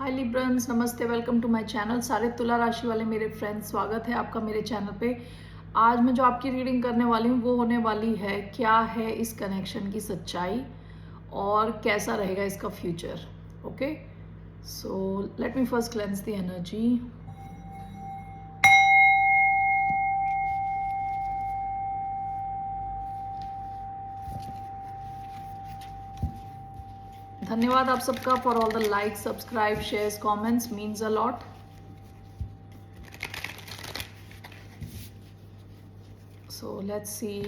हाय लिब्रन्स, नमस्ते, welcome to my channel. सारे तुला राशि वाले मेरे फ्रेंड्स, स्वागत है आपका मेरे चैनल पे। आज मैं जो आपकी रीडिंग करने वाली हूँ वो होने वाली है क्या है इस कनेक्शन की सच्चाई और कैसा रहेगा इसका future. Okay, so let me first cleanse the energy. धन्यवाद आप सबका for all the like, subscribe, shares, comments, means a lot. So let's see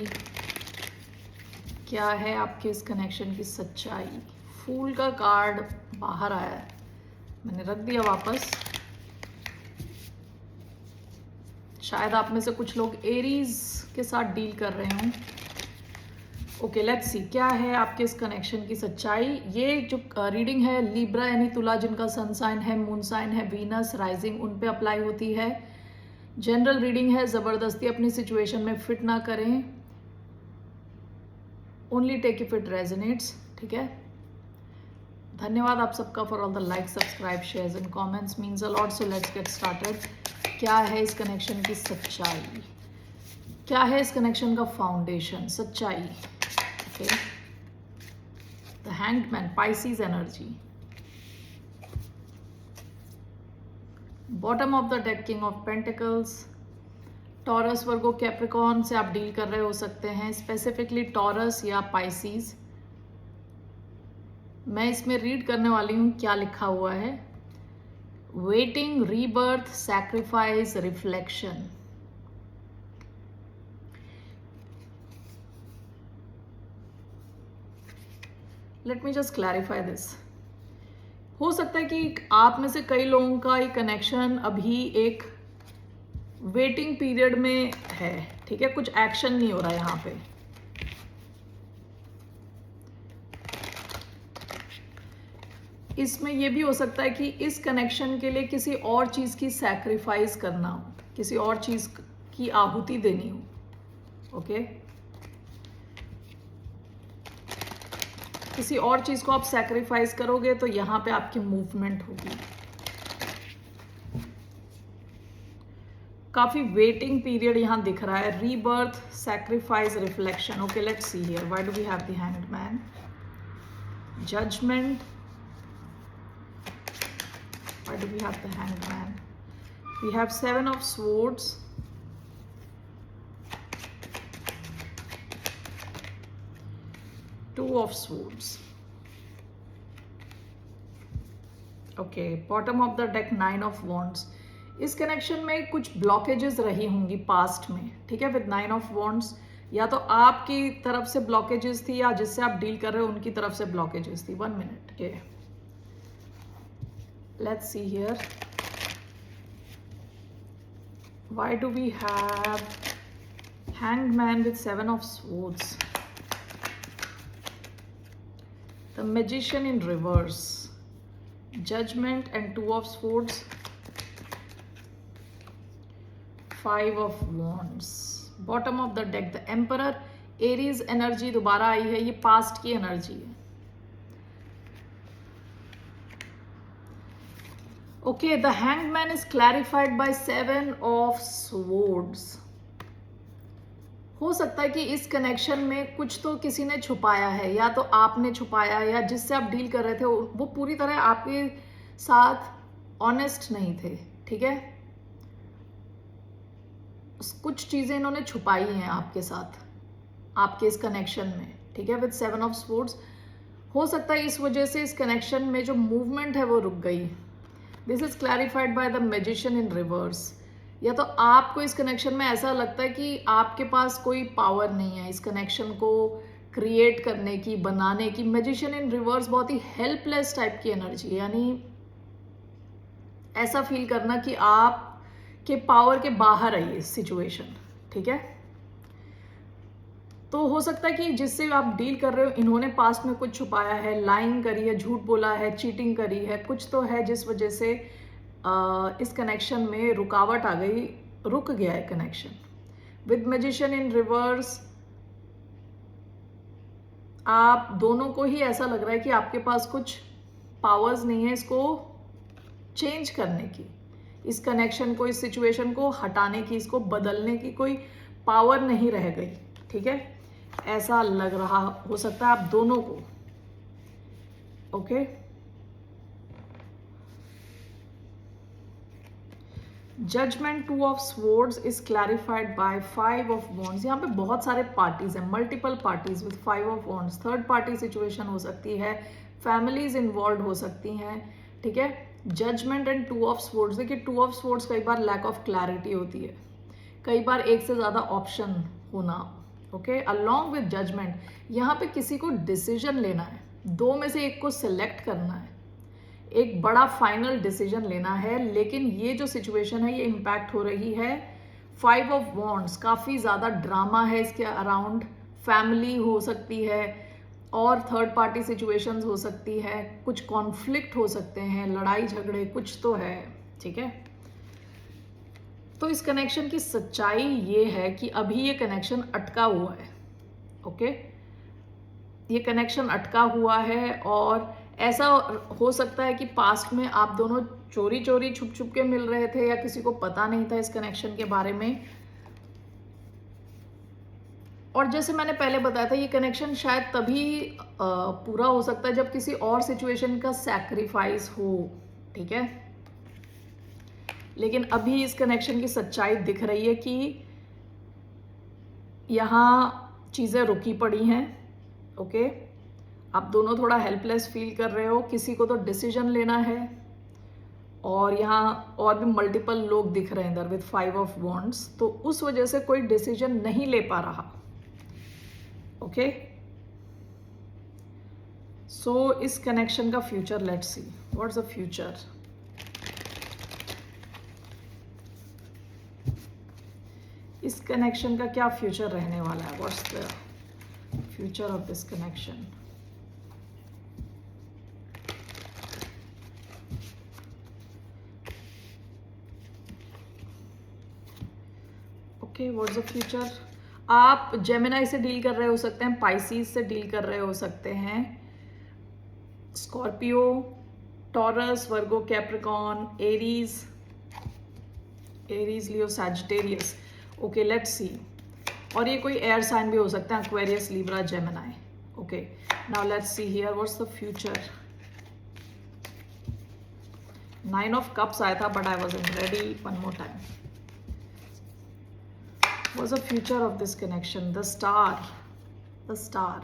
क्या है आपके इस कनेक्शन की सच्चाई। फूल का कार्ड बाहर आया है, मैंने रख दिया वापस। शायद आप में से कुछ लोग एरीज के साथ डील कर रहे हों। ओके, लेट्स सी क्या है आपके इस कनेक्शन की सच्चाई। ये जो रीडिंग है लिब्रा यानी तुला, जिनका सन साइन है, मून साइन है, वीनस, राइजिंग, उन पे अप्लाई होती है। जनरल रीडिंग है, ज़बरदस्ती अपनी सिचुएशन में फिट ना करें। Only take if it resonates, ठीक है। धन्यवाद आप सबका for all the like, subscribe, shares and comments, means a lot. So let's get started. क्या है इस कनेक्शन की सच्चाई, क्या है इस कनेक्शन का फाउंडेशन, सच्चाई। Okay, the hanged man, Pisces energy, bottom of the deck, king of pentacles. Taurus, Virgo, Capricorn से आप डील कर रहे हो सकते हैं, स्पेसिफिकली टॉरस या पाइसीज। मैं इसमें रीड करने वाली हूँ क्या लिखा हुआ है। Waiting, rebirth, sacrifice, reflection. Late me just clarify this. हो सकता है कि आप में से कई लोगों का ये कनेक्शन अभी एक वेटिंग पीरियड में है, ठीक है। कुछ एक्शन नहीं हो रहा है यहाँ पे। इसमें यह भी हो सकता है कि इस कनेक्शन के लिए किसी और चीज की सैक्रिफाइस करना हो, किसी और चीज की आहुति देनी हो। ओके, किसी और चीज को आप सैक्रिफाइस करोगे तो यहां पे आपकी मूवमेंट होगी। काफी वेटिंग पीरियड यहां दिख रहा है। Rebirth, sacrifice, reflection. Okay, let's see here why do we have the hanged man, judgement. Why do we have the hanged man? We have 7 of swords, two of swords. Okay, bottom of the deck, 9 of wands. इस connection में कुछ blockages रही होंगी past में, ठीक है। With 9 of wands, या तो आपकी तरफ से ब्लॉकेजेस थी या जिससे आप डील कर रहे हो उनकी तरफ से ब्लॉकेजेस थी। 1 minute। Okay, let's see here. Why do we have hanged man with 7 of swords? The magician in reverse, judgment and 2 of swords, 5 of wands. Bottom of the deck, the emperor, Aries energy दोबारा आई है, ये past की energy है। Okay, the hanged man is clarified by 7 of swords. हो सकता है कि इस कनेक्शन में कुछ तो किसी ने छुपाया है, या तो आपने छुपाया, या जिससे आप डील कर रहे थे वो पूरी तरह आपके साथ ऑनेस्ट नहीं थे, ठीक है। कुछ चीजें इन्होंने छुपाई हैं आपके साथ, आपके इस कनेक्शन में, ठीक है। विद 7 of swords, हो सकता है इस वजह से इस कनेक्शन में जो मूवमेंट है वो रुक गई। This is clarified by the magician in reverse. या तो आपको इस कनेक्शन में ऐसा लगता है कि आपके पास कोई पावर नहीं है इस कनेक्शन को क्रिएट करने की, बनाने की। मैजिशियन इन रिवर्स बहुत ही हेल्पलेस टाइप की एनर्जी है, यानी ऐसा फील करना कि आप के पावर के बाहर है ये सिचुएशन, ठीक है। तो हो सकता है कि जिससे आप डील कर रहे हो इन्होंने पास्ट में कुछ छुपाया है, लाइंग करी है, झूठ बोला है, चीटिंग करी है, कुछ तो है जिस वजह से इस कनेक्शन में रुकावट आ गई, रुक गया है connection. With magician in reverse, आप दोनों को ही ऐसा लग रहा है कि आपके पास कुछ पावर्स नहीं है इसको चेंज करने की, इस कनेक्शन को, इस सिचुएशन को हटाने की, इसको बदलने की कोई पावर नहीं रह गई, ठीक है, ऐसा लग रहा हो सकता है आप दोनों को। Okay, judgement, 2 of swords is clarified by 5 of wands. यहाँ पे बहुत सारे पार्टीज हैं, multiple parties with 5 of wands. Third party situation हो सकती है, फैमिलीज इन्वॉल्व हो सकती हैं, ठीक है। जजमेंट एंड 2 ऑफ स्वॉर्ड्स, देखिए 2 ऑफ स्वॉर्ड्स कई बार लैक ऑफ क्लैरिटी होती है, कई बार एक से ज़्यादा ऑप्शन होना। ओके, अलॉन्ग विद जजमेंट, यहाँ पे किसी को डिसीजन लेना है, दो में से एक को सिलेक्ट करना है, एक बड़ा फाइनल डिसीजन लेना है। लेकिन ये जो सिचुएशन है ये इम्पैक्ट हो रही है 5 ऑफ वॉन्ड्स, काफ़ी ज़्यादा ड्रामा है इसके अराउंड, फैमिली हो सकती है और थर्ड पार्टी सिचुएशंस हो सकती है, कुछ कॉन्फ्लिक्ट हो सकते हैं, लड़ाई झगड़े कुछ तो है, ठीक है। तो इस कनेक्शन की सच्चाई ये है कि अभी ये कनेक्शन अटका हुआ है। ओके, ये कनेक्शन अटका हुआ है और ऐसा हो सकता है कि पास्ट में आप दोनों चोरी चोरी छुप छुप के मिल रहे थे या किसी को पता नहीं था इस कनेक्शन के बारे में। और जैसे मैंने पहले बताया था, ये कनेक्शन शायद तभी पूरा हो सकता है जब किसी और सिचुएशन का सैक्रिफाइस हो, ठीक है। लेकिन अभी इस कनेक्शन की सच्चाई दिख रही है कि यहाँ चीज़ें रुकी पड़ी हैं। ओके, आप दोनों थोड़ा हेल्पलेस फील कर रहे हो, किसी को तो डिसीजन लेना है और यहाँ और भी मल्टीपल लोग दिख रहे हैं इधर विद 5 ऑफ वॉन्ड्स, तो उस वजह से कोई डिसीजन नहीं ले पा रहा। ओके, सो इस कनेक्शन का future, let's see what's the future. इस कनेक्शन का क्या फ्यूचर रहने वाला है, what's the future of this connection. Okay, what's the future. आप जेमिनाई से डील कर रहे हो सकते हैं, पाइसिस से डील कर रहे हो सकते हैं, Scorpio, taurus, Virgo, Capricorn, Aries, Leo, Sagittarius. Okay, let's सी। और ये कोई एयर साइन भी हो सकता है, Aquarius, Libra, Gemini. Okay, now let's see here what's the future. 9 of cups आया था but I wasn't ready, one more time. What's the future of this connection? The star. The star.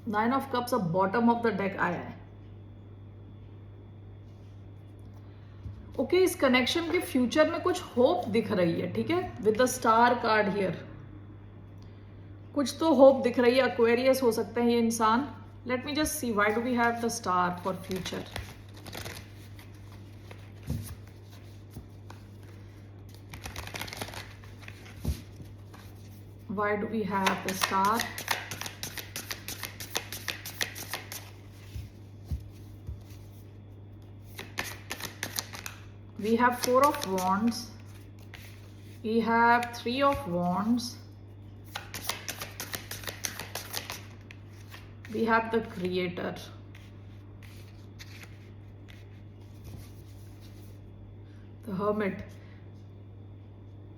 9 of cups अब bottom of the deck आया है। Okay, इस connection के future में कुछ hope दिख रही है, ठीक है, with the star card here. कुछ तो होप दिख रही है, एक्वेरियस हो सकते हैं ये इंसान। Let me just see why do we have the star for future. Why do we have the star? We have 4 of wands. We have 3 of wands. We have the creator. The hermit.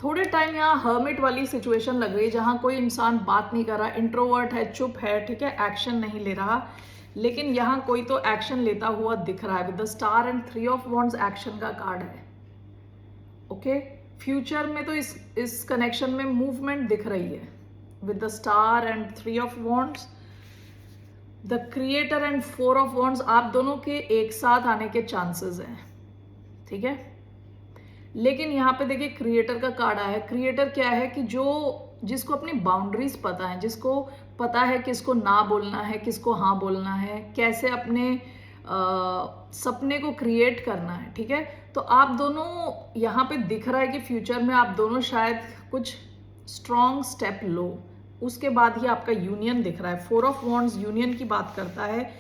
थोड़े time यहाँ hermit वाली situation लग रही है, जहाँ कोई इंसान बात नहीं कर रहा, इंट्रोवर्ट है, चुप है, ठीक है, एक्शन नहीं ले रहा। लेकिन यहाँ कोई तो एक्शन लेता हुआ दिख रहा है। With the star and 3 of wands action का कार्ड है। ओके, फ्यूचर में तो इस कनेक्शन में मूवमेंट दिख रही है with the star and 3 of wands, the creator and 4 of wands. आप दोनों के एक साथ आने के चांसेस हैं, ठीक है। लेकिन यहाँ पे देखिए क्रिएटर का कार्ड आया है। क्रिएटर क्या है कि जिसको अपनी बाउंड्रीज पता है, जिसको पता है किसको ना बोलना है, किसको हाँ बोलना है, कैसे अपने सपने को क्रिएट करना है, ठीक है। तो आप दोनों यहाँ पे दिख रहा है कि फ्यूचर में आप दोनों शायद कुछ स्ट्रॉन्ग स्टेप लो, उसके बाद ही आपका यूनियन दिख रहा है। 4 ऑफ वॉन्ड्स यूनियन की बात करता है,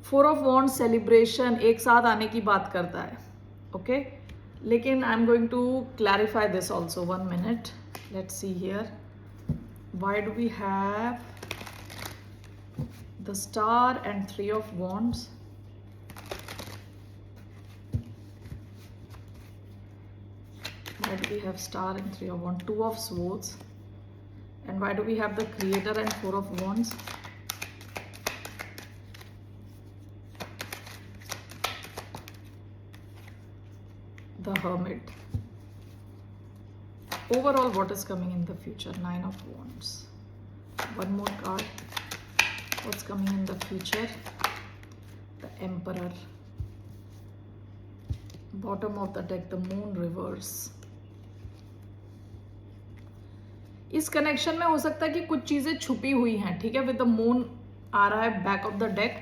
4 ऑफ वॉन्ड्स सेलिब्रेशन, एक साथ आने की बात करता है। ओके, लेकिन I am going to clarify this also, 1 minute. Let's see here. Why do we have the star and 3 of wands? Why do we have star and 3 of wands? 2 of swords. And why do we have the creator and 4 of wands? The hermit. Overall, what is coming in the future? 9 of wands. One more card. What's coming in the future? The emperor. Bottom of the deck, the moon reverse. इस connection में हो सकता है कि कुछ चीजें छुपी हुई हैं, ठीक है, विद द मून आ रहा है back of the deck,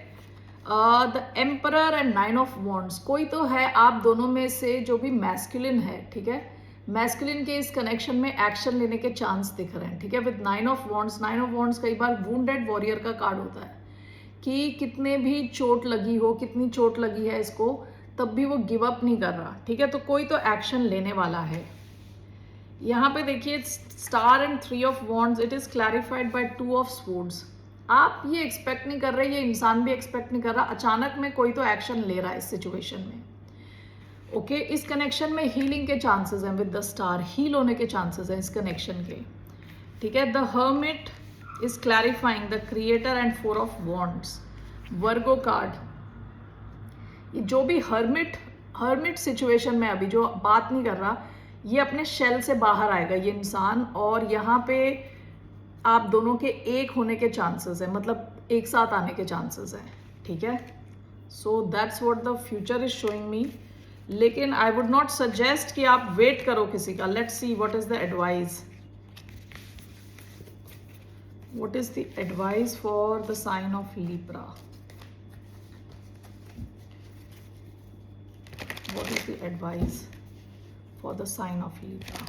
the emperor and 9 of wands. कोई तो है आप दोनों में से जो भी मैस्कुलिन है, ठीक है, मैस्कुलिन के इस कनेक्शन में एक्शन लेने के चांस दिख रहे हैं, ठीक है, with 9 of wands. 9 of wands कई बार वुंडेड वॉरियर का कार्ड होता है कि कितने भी चोट लगी हो, कितनी चोट लगी है इसको, तब भी वो गिव अप नहीं कर रहा, ठीक है, तो कोई तो एक्शन लेने वाला है. यहाँ पे देखिए star and 3 of wands, it is clarified by 2 of swords. आप ये एक्सपेक्ट नहीं कर रहे, ये इंसान भी एक्सपेक्ट नहीं कर रहा, अचानक में कोई तो एक्शन ले रहा है इस सिचुएशन में. ओके, इस कनेक्शन में हीलिंग के चांसेस हैं विद द स्टार, हील होने के चांसेस हैं इस कनेक्शन के, ठीक है. The hermit is clarifying the creator and 4 of wands. Virgo card, ये जो भी हर्मिट सिचुएशन में अभी जो बात नहीं कर रहा, ये अपने शेल से बाहर आएगा ये इंसान, और यहाँ पे आप दोनों के एक होने के चांसेस है, मतलब एक साथ आने के चांसेस हैं, ठीक है. So that's what the future is showing me. लेकिन आई वुड नॉट सजेस्ट कि आप वेट करो किसी का. Let's see what is the advice. What is the advice for the sign of Libra? What is the advice for the sign of Libra?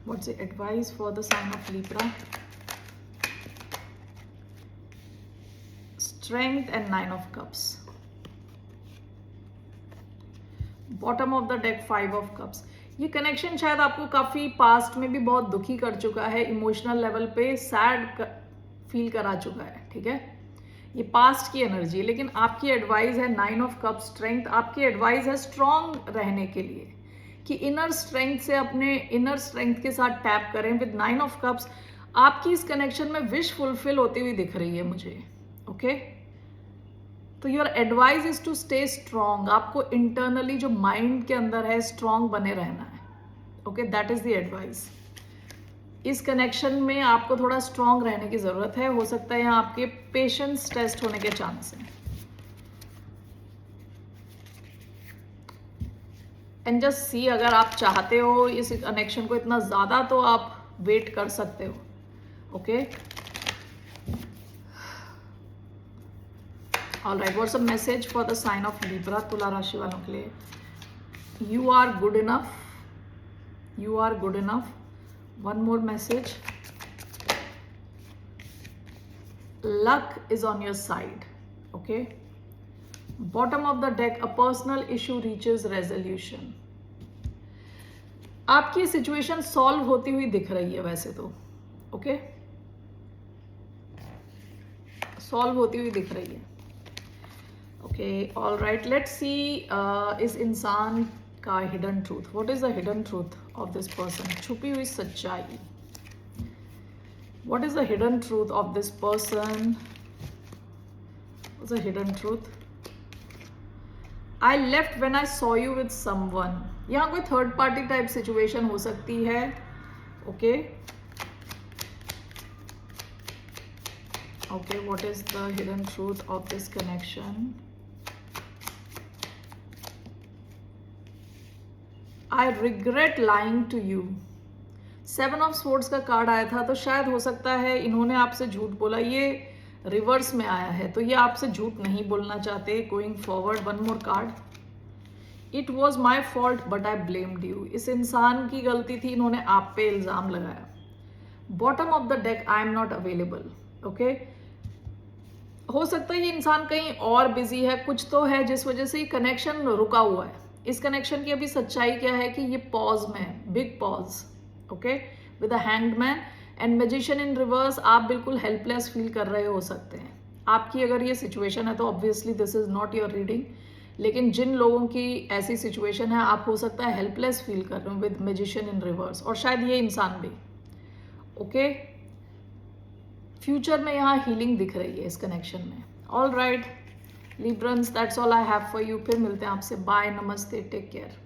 What's the advice for the sign of Libra? Strength and 9 of Cups. Bottom of the deck 5 of Cups. ये connection शायद आपको काफी past में भी बहुत दुखी कर चुका है, इमोशनल लेवल पे सैड फील करा चुका है, ठीक है. ये पास्ट की एनर्जी है, लेकिन आपकी एडवाइस है 9 ऑफ कप स्ट्रेंथ. आपकी एडवाइस है स्ट्रॉन्ग रहने के लिए, कि इनर स्ट्रेंथ से अपने इनर स्ट्रेंथ के साथ टैप करें विद 9 ऑफ कप्स. आपकी इस कनेक्शन में विश फुलफिल होती हुई दिख रही है मुझे, ओके. तो your advice is to stay strong. आपको इंटरनली जो माइंड के अंदर है स्ट्रॉन्ग बने रहना है, okay. That is the advice. इस कनेक्शन में आपको थोड़ा स्ट्रॉन्ग रहने की जरूरत है. हो सकता है यहाँ आपके पेशेंस टेस्ट होने के चांस हैं. एंड जस्ट सी, अगर आप चाहते हो इस कनेक्शन को इतना ज्यादा तो आप वेट कर सकते हो, okay. Alright, what's a message for the sign of Libra, तुला राशि वालों के लिए? You are good enough. You are good enough. One more message. Luck is on your side, okay. Bottom of the deck, a personal issue reaches resolution. आपकी situation solve होती हुई दिख रही है वैसे तो, ओके. सॉल्व होती हुई दिख रही है, okay. All right, let's see इस इंसान का hidden truth. What is the hidden truth of this person? छुपी हुई सच्चाई. What is the hidden truth of this person? What's the hidden truth? I left when I saw you with someone. यहाँ कोई third party type situation हो सकती है, okay. Okay, what is the hidden truth of this connection? I regret lying to you. 7 of swords का card आया था, तो शायद हो सकता है इन्होंने आपसे झूठ बोला. ये रिवर्स में आया है, तो ये आपसे झूठ नहीं बोलना चाहते going forward. One more card. It was my fault but I blamed you. इस इंसान की गलती थी, इन्होंने आप पे इल्जाम लगाया. Bottom of the deck, I am not available, okay. हो सकता है ये इंसान कहीं और बिजी है, कुछ तो है जिस वजह से ये कनेक्शन रुका हुआ है. इस कनेक्शन की अभी सच्चाई क्या है कि ये पॉज में है, big pause, okay, with a hanged man and magician in reverse. आप बिल्कुल हेल्पलेस फील कर रहे हो सकते हैं. आपकी अगर ये सिचुएशन है तो obviously this is not your reading, लेकिन जिन लोगों की ऐसी सिचुएशन है, आप हो सकता है हेल्पलेस फील कर रहे हो विद मैजिशियन इन रिवर्स, और शायद ये इंसान भी। ओके, फ्यूचर में यहाँ हीलिंग दिख रही है इस कनेक्शन में। All right Librans, that's all I have for you. फिर मिलते हैं आपसे। बाय, नमस्ते, टेक केयर।